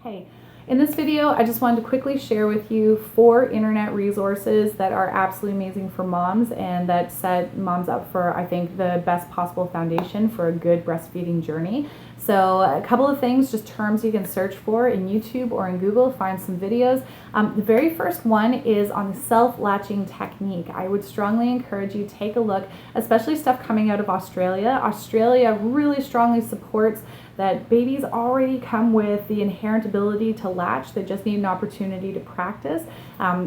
Hey, in this video, I just wanted to quickly share with you 4 internet resources that are absolutely amazing for moms and that set moms up for, I think, the best possible foundation for a good breastfeeding journey. So a couple of things, just terms you can search for in YouTube or in Google, find some videos. The very first one is on the self-latching technique. I would strongly encourage you to take a look, especially stuff coming out of Australia. Australia really strongly supports that babies already come with the inherent ability to latch. They just need an opportunity to practice.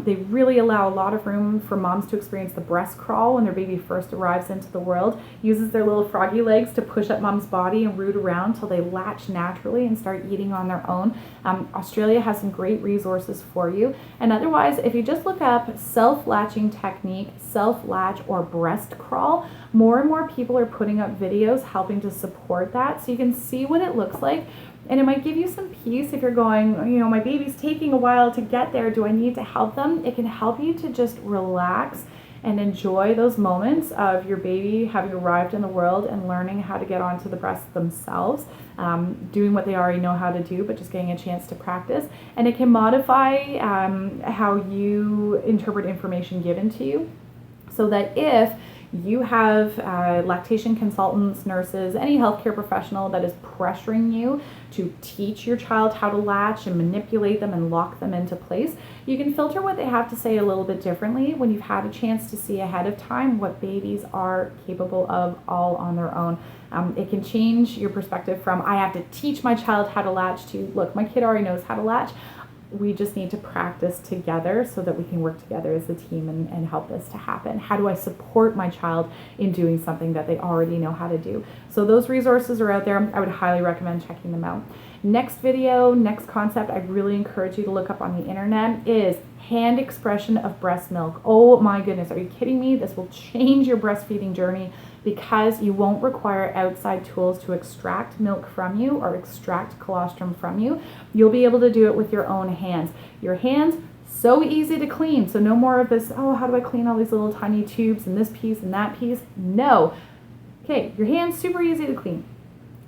They really allow a lot of room for moms to experience the breast crawl when their baby first arrives into the world, uses their little froggy legs to push up mom's body and root around till they latch naturally and start eating on their own. Australia has some great resources for you. And otherwise, if you just look up self-latching technique, self-latch, or breast crawl, more and more people are putting up videos helping to support that, so you can see what it looks like. And it might give you some peace if you're going, my baby's taking a while to get there. Do I need to help them? It can help you to just relax and enjoy those moments of your baby having arrived in the world and learning how to get onto the breast themselves, doing what they already know how to do, but just getting a chance to practice. And it can modify how you interpret information given to you, so that if you have lactation consultants, nurses, any healthcare professional that is pressuring you to teach your child how to latch and manipulate them and lock them into place, you can filter what they have to say a little bit differently when you've had a chance to see ahead of time what babies are capable of all on their own. It can change your perspective from, I have to teach my child how to latch, to, look, my kid already knows how to latch. We just need to practice together so that we can work together as a team and help this to happen. How do I support my child in doing something that they already know how to do? So those resources are out there. I would highly recommend checking them out. Next video, next concept I really encourage you to look up on the internet is hand expression of breast milk. Oh my goodness, are you kidding me? This will change your breastfeeding journey, because you won't require outside tools to extract milk from you or extract colostrum from you. You'll be able to do it with your own hands. Your hands, so easy to clean. So no more of this, oh, how do I clean all these little tiny tubes and this piece and that piece? No. Okay, your hands, super easy to clean.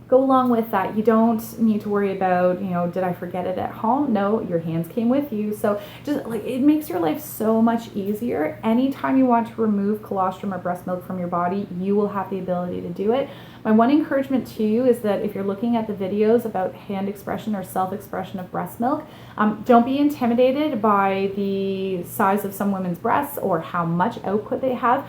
Go along with that. You don't need to worry about, did I forget it at home? No, your hands came with you. So just it makes your life so much easier. Anytime you want to remove colostrum or breast milk from your body, you will have the ability to do it. My one encouragement to you is that if you're looking at the videos about hand expression or self-expression of breast milk, don't be intimidated by the size of some women's breasts or how much output they have.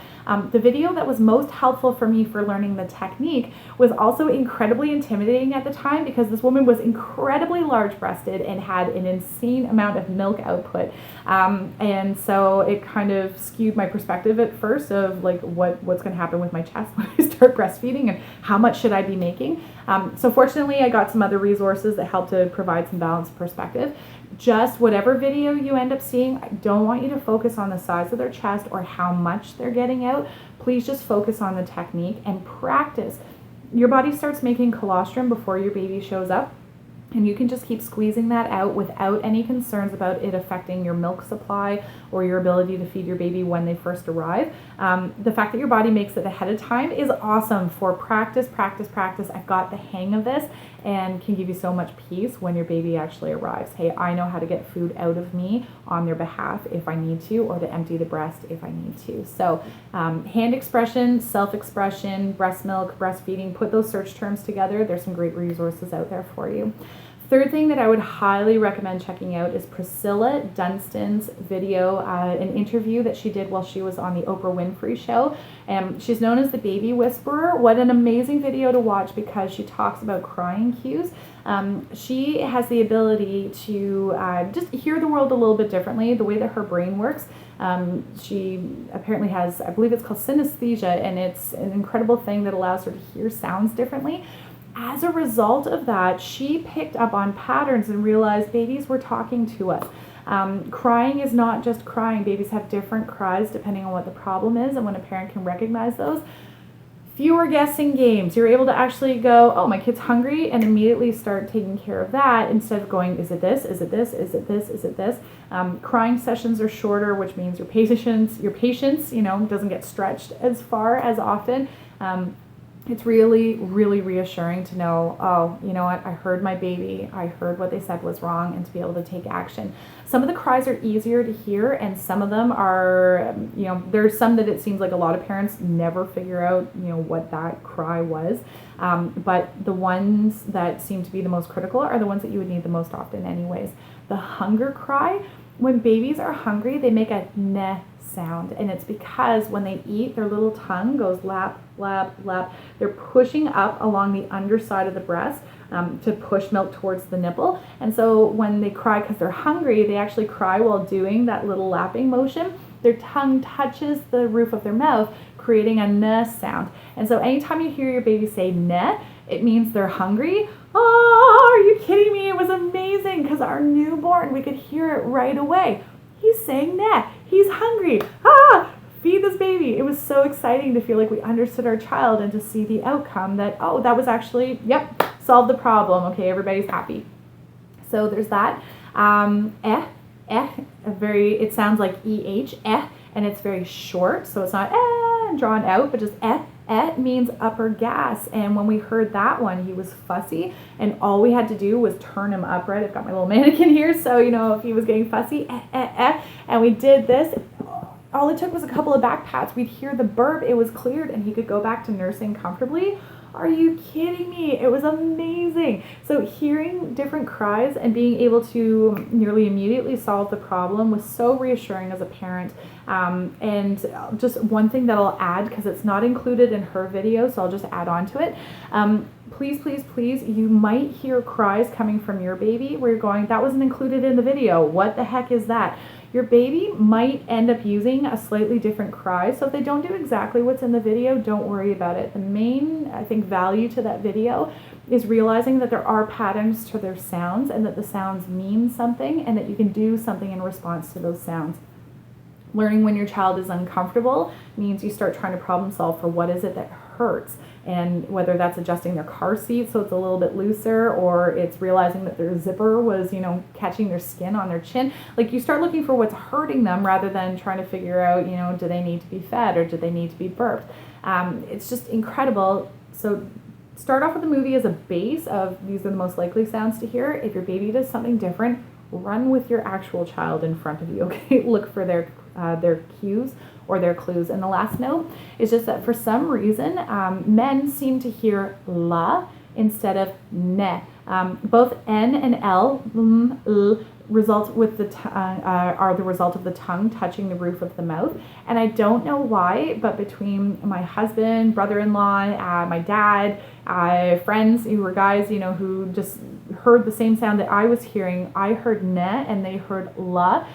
The video that was most helpful for me for learning the technique was also incredibly intimidating at the time, because this woman was incredibly large-breasted and had an insane amount of milk output. And so it kind of skewed my perspective at first of like what's going to happen with my chest when I start breastfeeding and how much should I be making. So fortunately, I got some other resources that helped to provide some balanced perspective. Just whatever video you end up seeing, I don't want you to focus on the size of their chest or how much they're getting out. Please just focus on the technique and practice. Your body starts making colostrum before your baby shows up, and you can just keep squeezing that out without any concerns about it affecting your milk supply or your ability to feed your baby when they first arrive. The fact that your body makes it ahead of time is awesome for practice. I've got the hang of this, and can give you so much peace when your baby actually arrives. Hey, I know how to get food out of me on their behalf if I need to, or to empty the breast if I need to. So hand expression, self-expression, breast milk, breastfeeding, put those search terms together. There's some great resources out there for you. Third thing that I would highly recommend checking out is Priscilla Dunstan's video, an interview that she did while she was on the Oprah Winfrey show. She's known as the Baby Whisperer. What an amazing video to watch, because she talks about crying cues. She has the ability to just hear the world a little bit differently, the way that her brain works. She apparently has, I believe it's called synesthesia, and it's an incredible thing that allows her to hear sounds differently. As a result of that, she picked up on patterns and realized babies were talking to us. Crying is not just crying. Babies have different cries depending on what the problem is, and when a parent can recognize those, fewer guessing games. You're able to actually go, oh, my kid's hungry, and immediately start taking care of that instead of going, is it this, is it this, is it this, is it this? Crying sessions are shorter, which means your patience, doesn't get stretched as far as often. it's really, really reassuring to know, oh, you know what, I heard my baby, I heard what they said was wrong, and to be able to take action. Some of the cries are easier to hear, and some of them are, there's some that it seems like a lot of parents never figure out, what that cry was. But the ones that seem to be the most critical are the ones that you would need the most often anyways. The hunger cry, when babies are hungry, they make a neh sound, and it's because when they eat, their little tongue goes lap, lap, lap. They're pushing up along the underside of the breast to push milk towards the nipple. And so when they cry because they're hungry, they actually cry while doing that little lapping motion. Their tongue touches the roof of their mouth, creating a neh sound. And so anytime you hear your baby say neh, it means they're hungry. Oh, are you kidding me? It was amazing because our newborn, we could hear it right away. He's saying neh. He's hungry. Ah, feed this baby. It was so exciting to feel like we understood our child and to see the outcome that, oh, that was actually, yep, solved the problem. Okay, everybody's happy. So there's that. It sounds like EH, and it's very short. So it's not drawn out, but just means upper gas. And when we heard that one, he was fussy, and all we had to do was turn him upright. I've got my little mannequin here, so if he was getting fussy, and we did this, all it took was a couple of back pats. We'd hear the burp, it was cleared, and he could go back to nursing comfortably. Are you kidding me? It was amazing. So hearing different cries and being able to nearly immediately solve the problem was so reassuring as a parent. And just one thing that I'll add, because it's not included in her video, so I'll just add on to it. Please, please, please, you might hear cries coming from your baby where you're going, that wasn't included in the video. What the heck is that? Your baby might end up using a slightly different cry. So if they don't do exactly what's in the video, don't worry about it. The main, I think, value to that video is realizing that there are patterns to their sounds and that the sounds mean something and that you can do something in response to those sounds. Learning when your child is uncomfortable means you start trying to problem solve for what is it that hurts, and whether that's adjusting their car seat so it's a little bit looser, or it's realizing that their zipper was, catching their skin on their chin. Like, you start looking for what's hurting them rather than trying to figure out, do they need to be fed or do they need to be burped? It's just incredible. So start off with the movie as a base of these are the most likely sounds to hear. If your baby does something different, run with your actual child in front of you, okay? Look for their cues or their clues. And the last note is just that for some reason, men seem to hear la instead of ne. Both N and L, result with the are the result of the tongue touching the roof of the mouth. And I don't know why, but between my husband, brother-in-law, my dad, friends who were guys, who just heard the same sound that I was hearing, I heard ne and they heard la.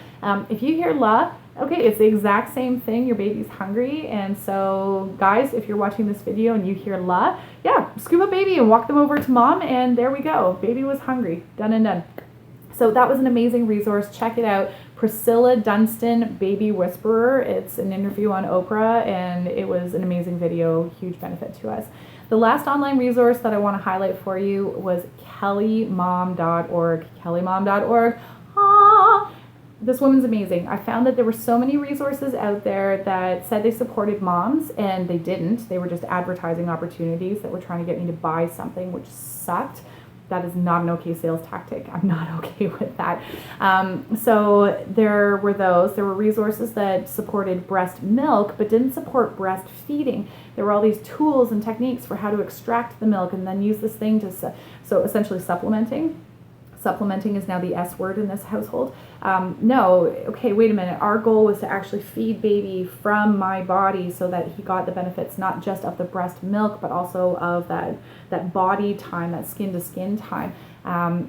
If you hear la, okay, it's the exact same thing. Your baby's hungry. And so guys, if you're watching this video and you hear la, yeah, scoop up baby and walk them over to mom, and there we go. Baby was hungry. Done and done. So that was an amazing resource. Check it out. Priscilla Dunstan, Baby Whisperer. It's an interview on Oprah, and it was an amazing video, huge benefit to us. The last online resource that I want to highlight for you was kellymom.org. kellymom.org. This woman's amazing. I found that there were so many resources out there that said they supported moms, and they didn't. They were just advertising opportunities that were trying to get me to buy something, which sucked. That is not an okay sales tactic. I'm not okay with that. So there were those. There were resources that supported breast milk but didn't support breastfeeding. There were all these tools and techniques for how to extract the milk and then use this thing to, so essentially supplementing. Supplementing is now the S word in this household. No, okay, wait a minute. Our goal was to actually feed baby from my body so that he got the benefits not just of the breast milk, but also of that body time, that skin to skin time.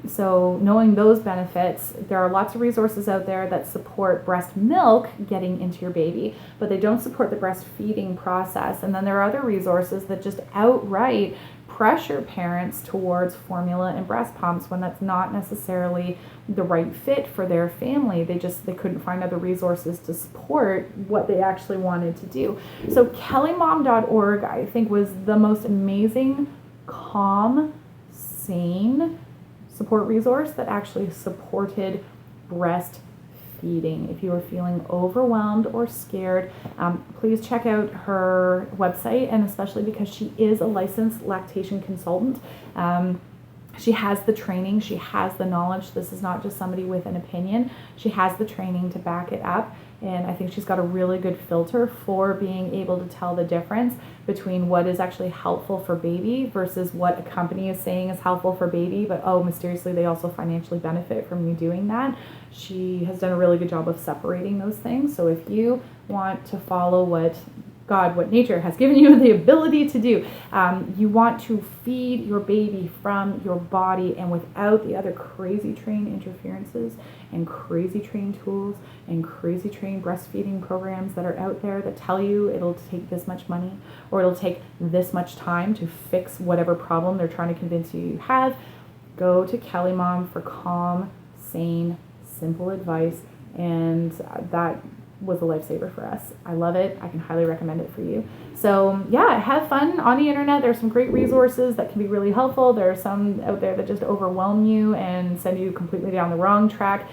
So knowing those benefits, there are lots of resources out there that support breast milk getting into your baby, but they don't support the breastfeeding process. And then there are other resources that just outright pressure parents towards formula and breast pumps when that's not necessarily the right fit for their family. They couldn't find other resources to support what they actually wanted to do. So kellymom.org, I think, was the most amazing, calm, sane support resource that actually supported breastfeeding. breastfeeding. If you are feeling overwhelmed or scared, please check out her website, and especially because she is a licensed lactation consultant. She has the training, she has the knowledge. This is not just somebody with an opinion. She has the training to back it up. And I think she's got a really good filter for being able to tell the difference between what is actually helpful for baby versus what a company is saying is helpful for baby, but mysteriously they also financially benefit from you doing that. She has done a really good job of separating those things. So if you want to follow what nature has given you the ability to do. You want to feed your baby from your body and without the other crazy train interferences and crazy train tools and crazy train breastfeeding programs that are out there that tell you it'll take this much money or it'll take this much time to fix whatever problem they're trying to convince you have. Go to Kelly Mom for calm, sane, simple advice, and that was a lifesaver for us. I love it. I can highly recommend it for you. So yeah, have fun on the internet. There's some great resources that can be really helpful. There are some out there that just overwhelm you and send you completely down the wrong track.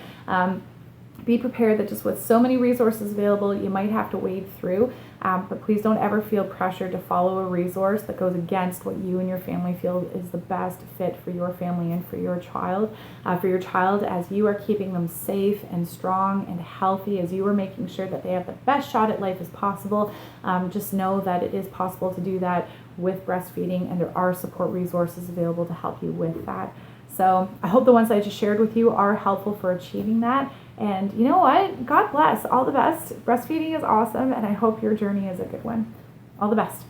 Be prepared that just with so many resources available, you might have to wade through, but please don't ever feel pressure to follow a resource that goes against what you and your family feel is the best fit for your family and for your child. As you are keeping them safe and strong and healthy, as you are making sure that they have the best shot at life as possible, just know that it is possible to do that with breastfeeding, and there are support resources available to help you with that. So I hope the ones I just shared with you are helpful for achieving that. And you know what? God bless. All the best. Breastfeeding is awesome, and I hope your journey is a good one. All the best.